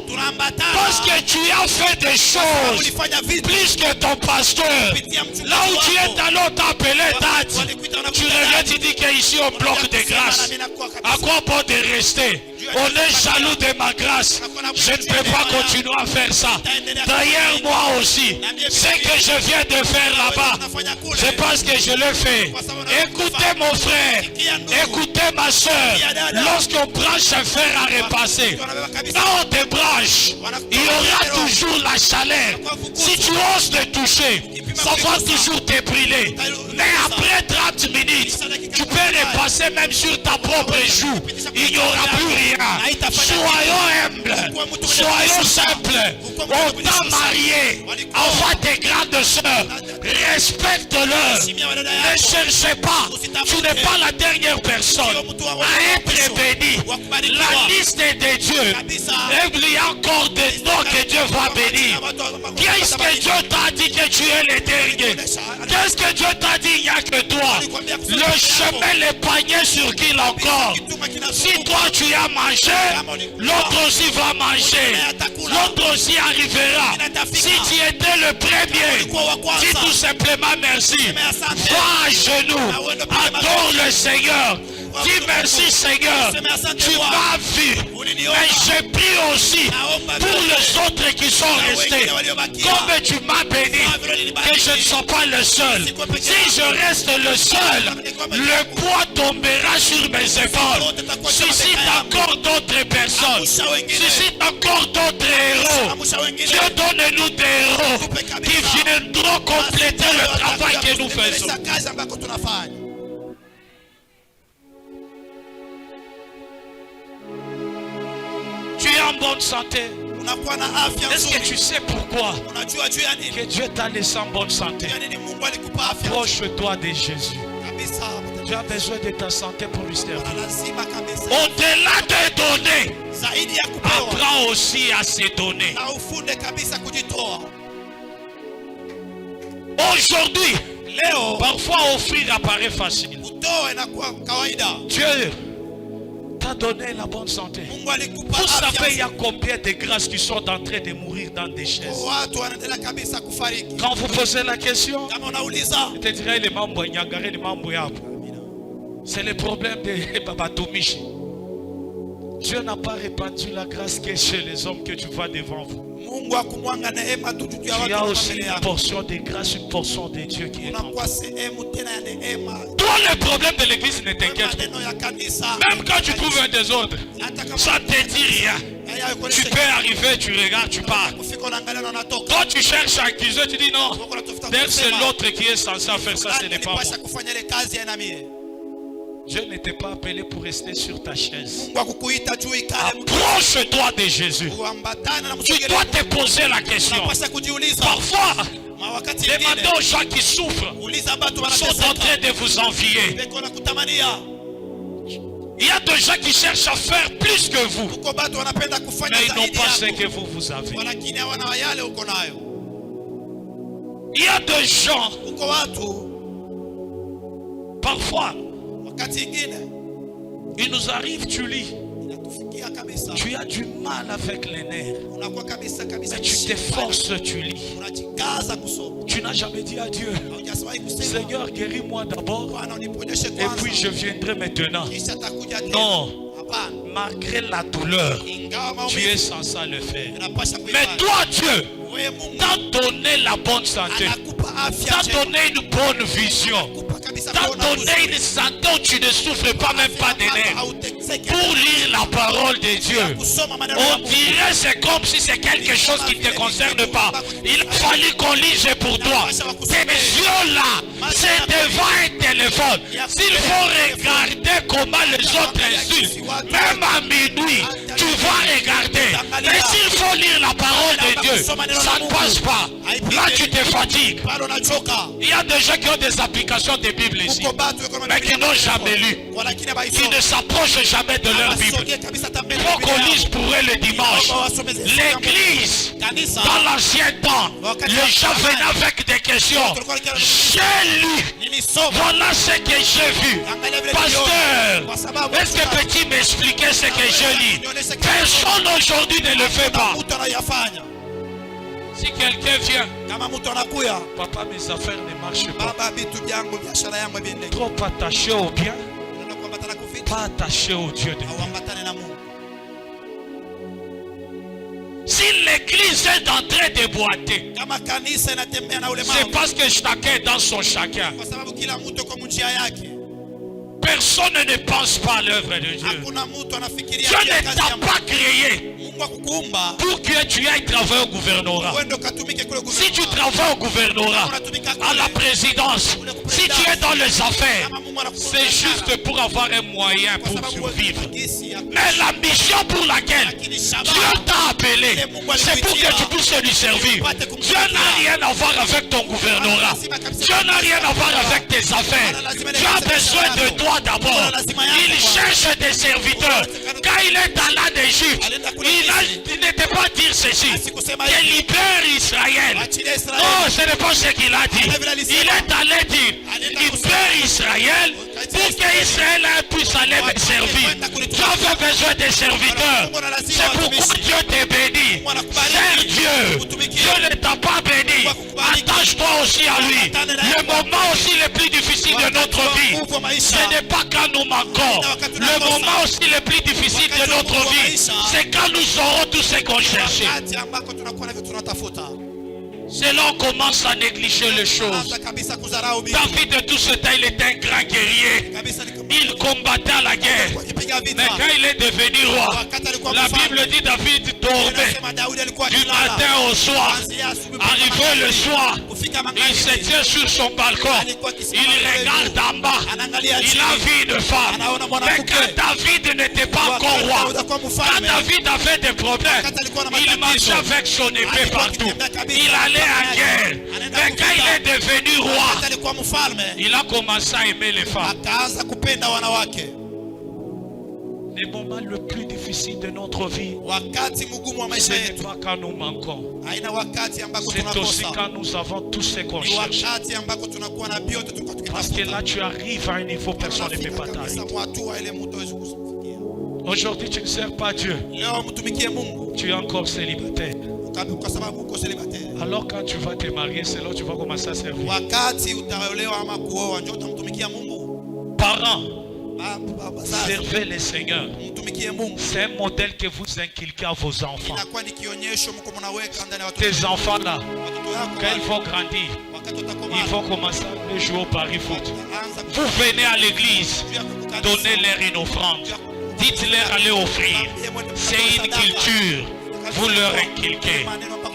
Parce que tu as fait des choses plus que ton pasteur. Là où tu es allé, on t'a appelé date. Tu reviens, tu dis qu'ici on bloque des grâces. À quoi bon de rester? On est jaloux de ma grâce. Je ne peux pas continuer à faire ça. D'ailleurs, moi aussi, ce que je viens de faire là-bas, c'est parce que je le fais. Écoutez mon frère, écoutez ma soeur. Lorsqu'on branche un fer à repasser, quand on débranche, il y aura toujours la chaleur. Si tu oses te toucher, ça va toujours te brûler. Mais après 30 minutes, tu peux repasser même sur ta propre joue. Il n'y aura plus rien. Soyons humbles, soyons simples. On t'a marié, envoie tes grandes soeurs, respecte-le. Ne cherchez pas, tu n'es pas la dernière personne à être bénie. La liste est de Dieu. Il y a encore des noms que Dieu va bénir. Qu'est-ce que Dieu t'a dit que tu es le dernier? Qu'est-ce que Dieu t'a dit? Il n'y a que toi. Le chemin, les paniers sur qui encore? Si toi tu as mangé, l'autre aussi va manger. L'autre aussi arrivera. Si tu étais le premier, dis tout simplement merci. Va à genoux, adore le Seigneur. Dis merci Seigneur, tu m'as vu. Mais je prie aussi pour les autres qui sont restés. Comme tu m'as béni, que je ne sois pas le seul. Si je reste le seul, le poids tombera sur mes épaules. Suscite encore d'autres personnes. Suscite encore d'autres héros. Dieu donne-nous des héros qui viendront compléter le travail que nous faisons. Tu es en bonne santé. Est-ce que tu sais pourquoi que Dieu t'a laissé en bonne santé? Approche-toi de Jésus. Tu as besoin de ta santé pour lui servir. Au-delà de donner, apprends aussi à se donner. Aujourd'hui, parfois offrir apparaît facile. Dieu t'a donné la bonne santé. Vous savez, il y a combien de grâces qui sont en train de mourir dans des chaises? Quand vous posez la question, je te dirai les membres Nyangare, les membres Yab. C'est le problème de Babatomichi. Dieu n'a pas répandu la grâce qui est chez les hommes que tu vois devant vous. Il y a aussi une portion de grâce, une portion de Dieu qui est en toi. Toi, le problème de l'église ne t'inquiète pas. Même quand tu trouves un désordre, ça ne te dit rien. Tu peux arriver, tu regardes, tu pars. Quand tu cherches à accuser, tu dis non. C'est l'autre qui est censé faire ça, ce n'est pas moi. Dieu ne t'est pas appelé pour rester sur ta chaise. Approche-toi de Jésus. Tu dois te poser la question. Parfois, demandez aux gens qui souffrent, sont en train de vous envier. Il y a des gens qui cherchent à faire plus que vous, mais ils n'ont pas ce que vous avez. Il y a des gens, parfois, il nous arrive, tu lis, tu as du mal avec les nerfs, mais tu t'efforces, tu lis. Tu n'as jamais dit à Dieu, Seigneur, guéris-moi d'abord, et puis je viendrai maintenant. Non, malgré la douleur, tu es censé le faire. Mais toi, Dieu, t'as donné la bonne santé, t'as donné une bonne vision, t'as donné une santé où tu ne souffres pas, même pas des nerfs, pour lire la parole de Dieu. On dirait c'est comme si c'est quelque chose qui ne te concerne pas. Il a fallu qu'on lise pour toi. Tes yeux là, c'est devant un téléphone. S'il faut regarder comment les autres insultent, même à minuit, tu vas regarder. Mais s'il faut lire la parole de Dieu, ça ne passe pas. Là, tu te fatigues. Il y a des gens qui ont des applications de Bible ici, mais qui n'ont jamais lu, qui ne s'approchent jamais de leur Bible. Il faut qu'on lise pour eux le dimanche. L'église, dans l'ancien temps, les gens venaient avec des questions. J'ai lu. Voilà ce que j'ai vu. Pasteur, est-ce que peux-tu m'expliquer ce que je lis? Personne aujourd'hui ne le fait pas. Si quelqu'un vient, papa, mes affaires ne marchent pas. Trop attaché au bien, pas attaché au Dieu de Dieu. Si l'église est en train de boiter, c'est parce que chacun est dans son chacun. Personne ne pense pas à l'œuvre de Dieu. Dieu ne t'a pas créé pour que tu ailles travailler au gouvernorat. Si tu travailles au gouvernorat, à la présidence, si tu es dans les affaires, c'est juste pour avoir un moyen pour survivre. Mais la mission pour laquelle Dieu t'a appelé, c'est pour que tu puisses lui servir. Dieu n'a rien à voir avec ton gouvernorat. Dieu n'a rien à voir avec tes affaires. Tu as besoin de toi d'abord. Il cherche des serviteurs. Quand il est allé d'Égypte, il n'était pas dire ceci, qu'il libère Israël. Non, ce n'est pas ce qu'il a dit. Il est allé dire, libère Israël pour qu'Israël puisse aller me servir. Tu avais besoin des serviteurs. C'est pourquoi Dieu t'a béni. Sers Dieu. Dieu ne t'a pas béni. Attache-toi aussi à lui. Le moment aussi le plus difficile de notre vie, ce n'est pas quand nous manquons. Le moment aussi le plus difficile de notre vie, c'est quand nous aurons tout ce qu'on cherchait. C'est là qu'on commence à négliger les choses. David de tout ce temps, il était un grand guerrier. Il combattait à la guerre. Mais quand il est devenu roi, la Bible dit David dormait du matin au soir. Arrivé le soir, il se tient sur son balcon. Il regarde en bas. Il a vu une femme. Mais quand David n'était pas encore roi, quand David avait des problèmes, il marchait avec son épée partout. Il allait en guerre. Mais quand il est devenu roi, il a commencé à aimer les femmes. Le moment le plus difficile de notre vie, ce n'est pas quand nous manquons, c'est aussi quand nous avons tout ce qu'on cherche. Parce que là tu arrives à un niveau, personne ne peut pas t'arrêter. Aujourd'hui tu ne sers pas Dieu, tu es encore célibataire. Alors quand tu vas te marier, c'est là que tu vas commencer à servir. Parents, servez les seigneurs. C'est un modèle que vous inculquez à vos enfants. Tes enfants là, quand ils vont grandir, ils vont commencer à jouer au pari foot. Vous venez à l'église, donnez-leur une offrande, dites-leur aller offrir. C'est une culture, vous leur inculquez.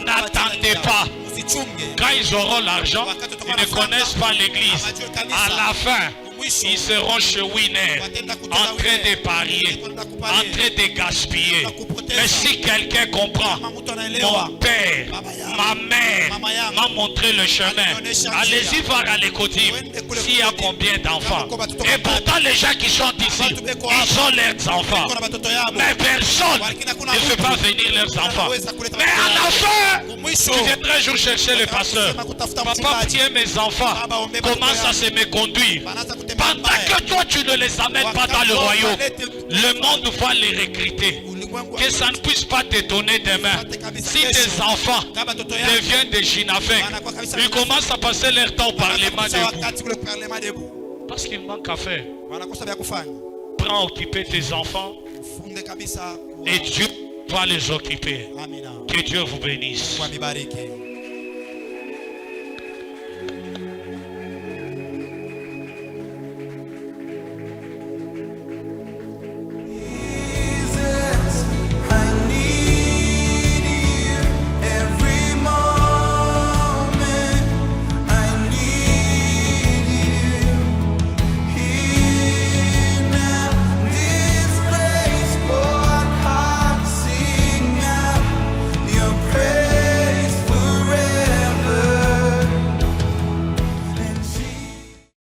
N'attendez pas. Quand ils auront l'argent, ils ne connaissent pas l'église. À la fin, ils seront chez Winner, en train de parier, en train de gaspiller. Mais si quelqu'un comprend, mon père, ma mère m'a montré le chemin. Allez-y voir à l'écoutime s'il y a combien d'enfants. Et pourtant les gens qui sont ici, ils ont leurs enfants. Mais personne ne fait pas venir leurs enfants. Mais à la fin, je viendrai un jour chercher le pasteur. Papa, tiens mes enfants, commence à se me conduire. Pendant que toi tu ne les amènes pas dans le royaume, le monde va les recruter. Que ça ne puisse pas t'étonner demain. Si tes enfants deviennent des Ginafek, ils commencent à passer leur temps au Parlement debout. Parce qu'il manque à faire. Prends occuper tes enfants et Dieu va les occuper. Que Dieu vous bénisse.